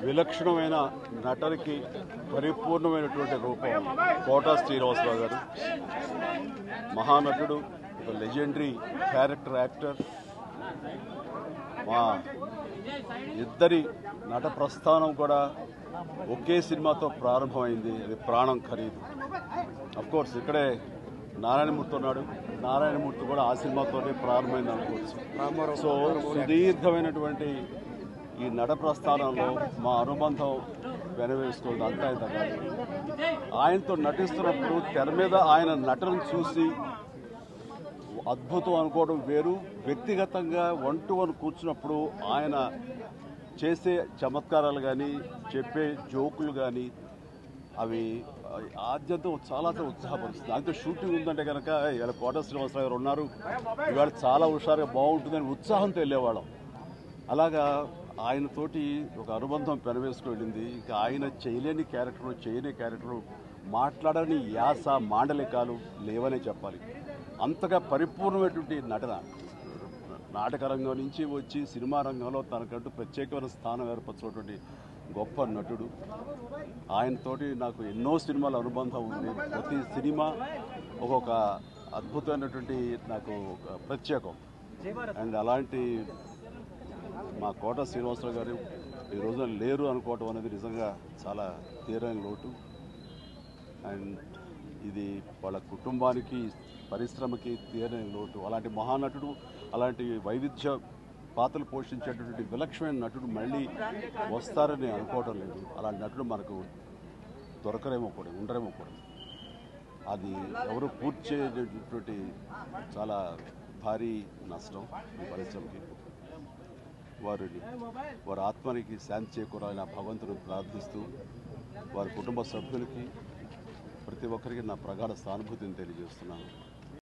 విలక్షణమైన నటనకి పరిపూర్ణమైనటువంటి రూపం కోట శ్రీనివాసరావు గారు. మహానటుడు, ఒక లెజెండరీ క్యారెక్టర్ యాక్టర్. మా ఇద్దరి నట ప్రస్థానం కూడా ఒకే సినిమాతో ప్రారంభమైంది. అది ప్రాణం ఖరీదు. అఫ్కోర్స్ ఇక్కడే నారాయణమూర్తి ఉన్నాడు. నారాయణమూర్తి కూడా ఆ సినిమాతోనే ప్రారంభమైంది అనుకోవచ్చు. సో సుదీర్ఘమైనటువంటి ఈ నట ప్రస్థానంలో మా అనుబంధం వెనవేస్తుంది. అంతా ఇంత కాదు. ఆయనతో నటిస్తున్నప్పుడు తెర మీద ఆయన నటనను చూసి అద్భుతం అనుకోవడం వేరు, వ్యక్తిగతంగా 1-to-1 కూర్చున్నప్పుడు ఆయన చేసే చమత్కారాలు కానీ చెప్పే జోకులు కానీ అవి ఆద్యంతో చాలా ఉత్సాహపరుస్తుంది. దాంతో షూటింగ్ ఉందంటే కనుక ఇవాళ కోట శ్రీనివాసరావు గారు ఉన్నారు, ఇవాళ చాలా హుషారుగా బాగుంటుందని ఉత్సాహంతో వెళ్ళేవాళ్ళం. అలాగా ఆయనతోటి ఒక అనుబంధం పెనవేసుకు వెళ్ళింది. ఇంకా ఆయన చేయలేని క్యారెక్టరు, చేయని క్యారెక్టరు, మాట్లాడని యాస, మాండలికాలు లేవనే చెప్పాలి. అంతగా పరిపూర్ణమైనటువంటి నటన. నాటక రంగం నుంచి వచ్చి సినిమా రంగంలో తనకంటూ ప్రత్యేకమైన స్థానం ఏర్పరచినటువంటి గొప్ప నటుడు. ఆయనతోటి నాకు ఎన్నో సినిమాల అనుబంధం ఉంది. ప్రతి సినిమా ఒక్కొక్క అద్భుతమైనటువంటి నాకు ఒక ప్రత్యేకం. అండ్ అలాంటి మా కోట శ్రీనివాసరావు గారు ఈ రోజున లేరు అనుకోవటం అనేది నిజంగా చాలా తీరని లోటు. అండ్ ఇది వాళ్ళ కుటుంబానికి, పరిశ్రమకి తీరని లోటు. అలాంటి మహానటుడు, అలాంటి వైవిధ్య పాత్రలు పోషించేటటువంటి విలక్షణమైన నటుడు మళ్ళీ వస్తారని అనుకోవటం లేదు. అలాంటి నటుడు మనకు దొరకరేమో కూడా, ఉండరేమో కూడా. అది ఎవరు పూర్తి చేయటువంటి చాలా భారీ నష్టం ఈ పరిశ్రమకి. వారి ఆత్మనికి శాంతి చేకూరాలని ఆ భగవంతుని ప్రార్థిస్తూ వారి కుటుంబ సభ్యులకి ప్రతి ఒక్కరికి నా ప్రగాఢ సానుభూతిని తెలియజేస్తున్నాను.